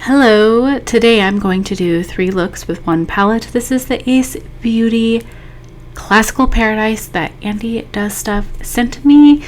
Hello, today I'm going to do 3 looks with 1 palette. This is the Ace Beauty Classical Paradise that Andy Does Stuff sent me.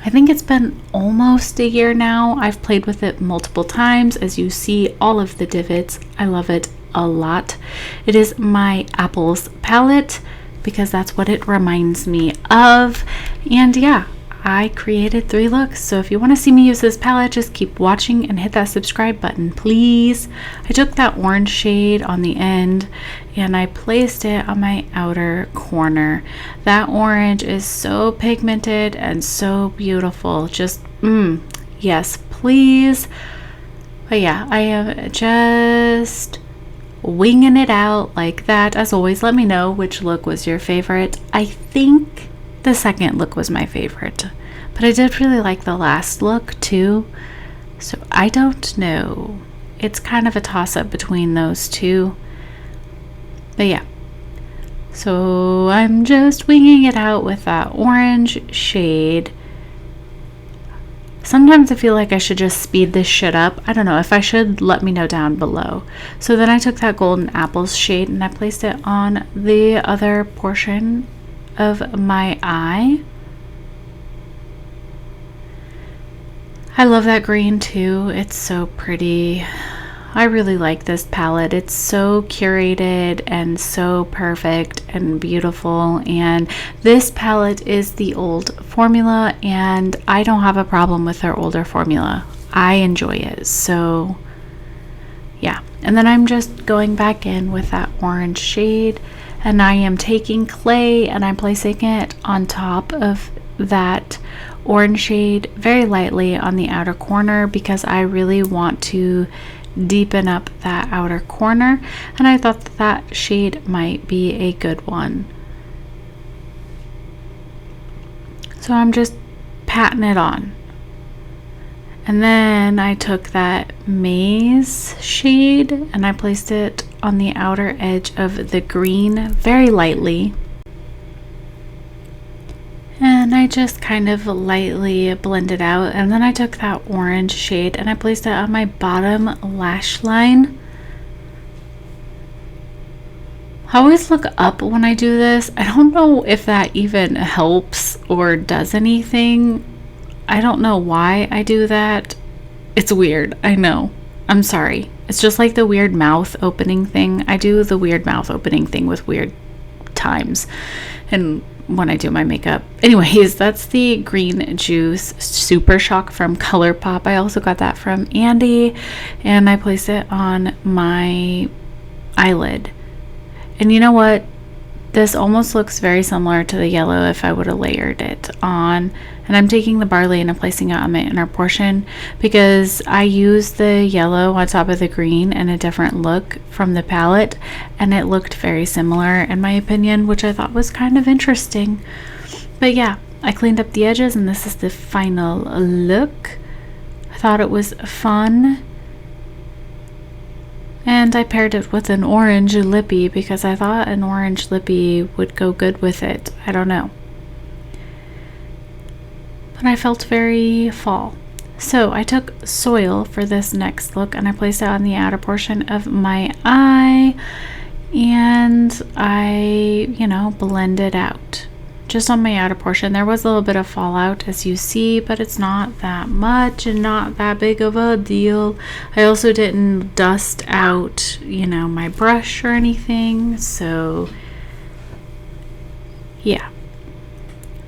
I think it's been almost a year now. I've played with it multiple times. As you see, all of the divots. I love it a lot. It is my Apples palette because that's what it reminds me of. And yeah, I created 3 looks, so if you want to see me use this palette, just keep watching and hit that subscribe button, please. I took that orange shade on the end and I placed it on my outer corner. That orange is so pigmented and so beautiful. Just, yes, please. But yeah, I am just winging it out like that. As always, let me know which look was your favorite. I think the second look was my favorite, but I did really like the last look too, so I don't know. It's kind of a toss-up between those two, but yeah, so I'm just winging it out with that orange shade. Sometimes I feel like I should just speed this shit up. I don't know. If I should, let me know down below. So then I took that Golden Apples shade and I placed it on the other portion of my eye. I love that green too. It's so pretty. I really like this palette. It's so curated and so perfect and beautiful, and this palette is the old formula and I don't have a problem with their older formula. I enjoy it. So yeah, and then I'm just going back in with that orange shade, and I am taking clay and I'm placing it on top of that orange shade very lightly on the outer corner because I really want to deepen up that outer corner, and I thought that shade might be a good one. So I'm just patting it on. And then I took that Maze shade and I placed it on the outer edge of the green very lightly. And I just kind of lightly blended out. And then I took that orange shade and I placed it on my bottom lash line. I always look up when I do this. I don't know if that even helps or does anything. I don't know why I do that. It's weird. I know. I'm sorry. It's just like the weird mouth opening thing. I do the weird mouth opening thing with weird times and when I do my makeup. Anyways, that's the Green Juice Super Shock from ColourPop. I also got that from Andy and I placed it on my eyelid. And you know what? This almost looks very similar to the yellow if I would have layered it on. And I'm taking the barley and I'm placing it on my inner portion because I used the yellow on top of the green in a different look from the palette, and it looked very similar in my opinion, which I thought was kind of interesting. But yeah, I cleaned up the edges and this is the final look. I thought it was fun. And I paired it with an orange lippy because I thought an orange lippy would go good with it. I don't know. But I felt very fall. So I took Soil for this next look and I placed it on the outer portion of my eye. And I, blended out. Just on my outer portion. There was a little bit of fallout as you see, but it's not that much and not that big of a deal. I also didn't dust out, my brush or anything, so yeah.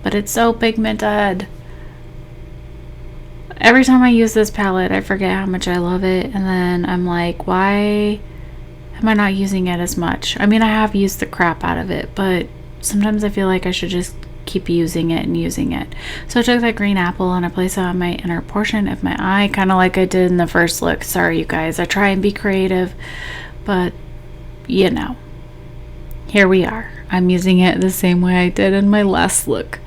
But it's so pigmented. Every time I use this palette, I forget how much I love it, and then I'm like, why am I not using it as much? I mean, I have used the crap out of it, but sometimes I feel like I should just keep using it and using it. So I took that green apple and I placed it on my inner portion of my eye, kind of like I did in the first look. Sorry, you guys. I try and be creative, but here we are. I'm using it the same way I did in my last look,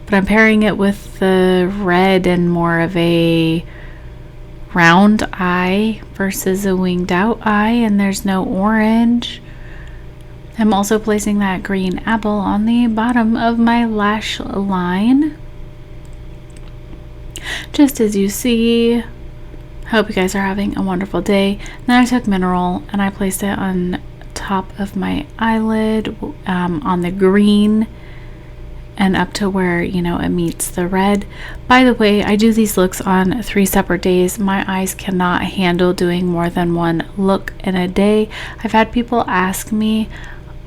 but I'm pairing it with the red and more of a round eye versus a winged out eye, and there's no orange. I'm also placing that green apple on the bottom of my lash line. Just as you see, Hope you guys are having a wonderful day. Then I took Mineral and I placed it on top of my eyelid, on the green and up to where, you know, it meets the red. By the way, I do these looks on 3 separate days. My eyes cannot handle doing more than one look in a day. I've had people ask me.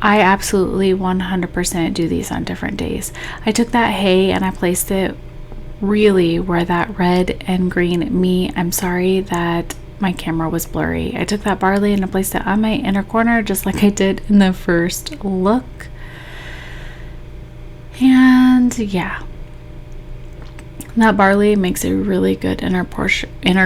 I absolutely 100% do these on different days. I took that hay and I placed it really where that red and green meet. I'm sorry that my camera was blurry. I took that barley and I placed it on my inner corner just like I did in the first look. And yeah, that barley makes a really good inner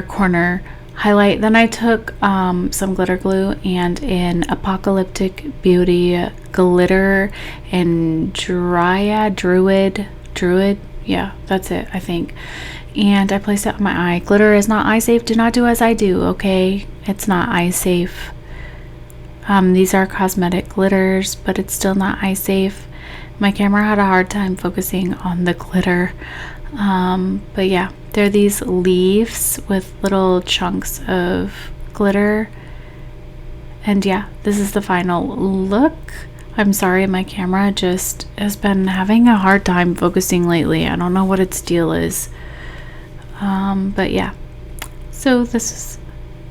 corner highlight. Then I took some glitter glue and an Apocalyptic Beauty glitter and Druid, yeah, that's it, I think. And I placed it on my eye. Glitter is not eye safe. Do not do as I do, okay? It's not eye safe. These are cosmetic glitters, but it's still not eye safe. My camera had a hard time focusing on the glitter. But yeah, they're these leaves with little chunks of glitter. And yeah, this is the final look. I'm sorry, my camera just has been having a hard time focusing lately. I don't know what its deal is. But yeah, so this is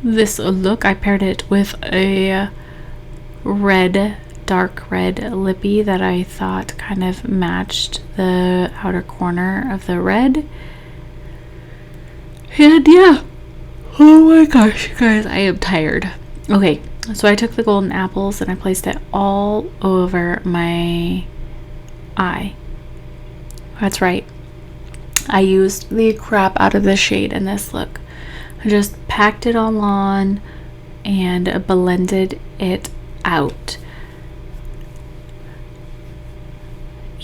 this look. I paired it with a dark red lippy that I thought kind of matched the outer corner of the red. And yeah, oh my gosh, guys, I am tired. Okay, so I took the golden apples and I placed it all over my eye. That's right, I used the crap out of the shade in this look. I just packed it all on and blended it out.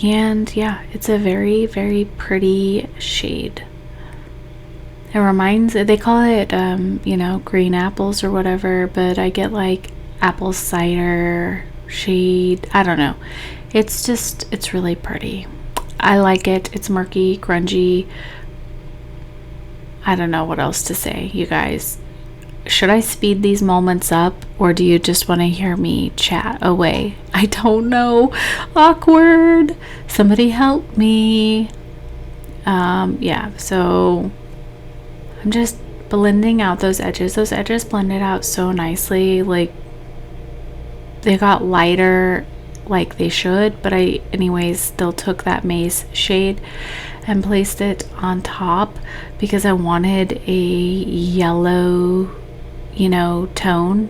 And yeah, it's a very, very pretty shade. It reminds, they call it, you know, green apples or whatever, but I get like apple cider shade. I don't know. It's just, it's really pretty. I like it. It's murky, grungy. I don't know what else to say, you guys. Should I speed these moments up, or do you just want to hear me chat away? I don't know. Awkward. Somebody help me. Yeah, so I'm just blending out those edges. Those edges blended out so nicely. Like, they got lighter like they should, but I anyways still took that maize shade and placed it on top because I wanted a yellow, you know, tone.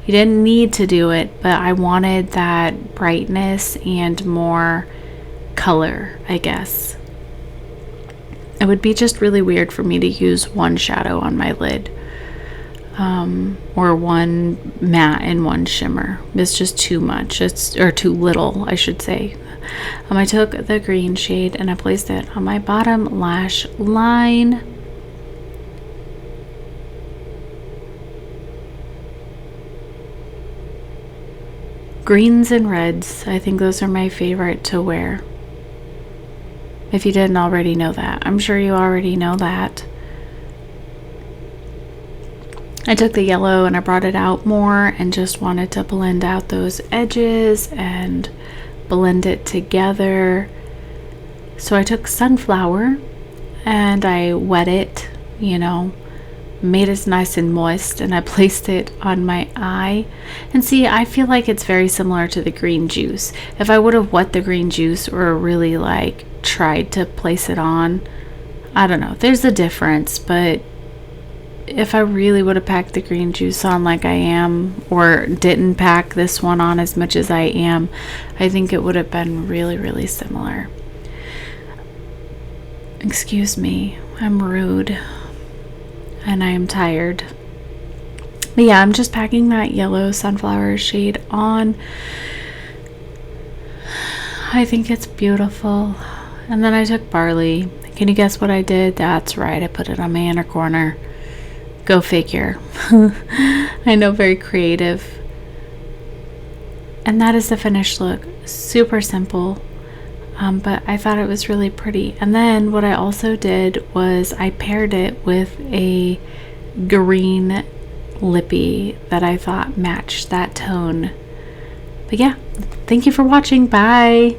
You didn't need to do it, but I wanted that brightness and more color, I guess. It would be just really weird for me to use one shadow on my lid, or one matte and one shimmer. It's just too much. Or too little, I should say. I took the green shade and I placed it on my bottom lash line. Greens and reds, I think those are my favorite to wear. If you didn't already know that, I'm sure you already know that. I took the yellow and I brought it out more and just wanted to blend out those edges and blend it together. So I took Sunflower and I wet it, you know, made it nice and moist, and I placed it on my eye. And see, I feel like it's very similar to the green juice. If I would have wet the green juice or really like tried to place it on, I don't know, there's a difference. But if I really would have packed the green juice on like I am, or didn't pack this one on as much as I am, I think it would have been really, really similar. Excuse me, I'm rude and I am tired. But yeah, I'm just packing that yellow sunflower shade on. I think it's beautiful. And then I took barley. Can you guess what I did? That's right, I put it on my inner corner. Go figure. I know, very creative. And that is the finished look. Super simple, but I thought it was really pretty. And then what I also did was I paired it with a green lippy that I thought matched that tone. But yeah, thank you for watching. Bye.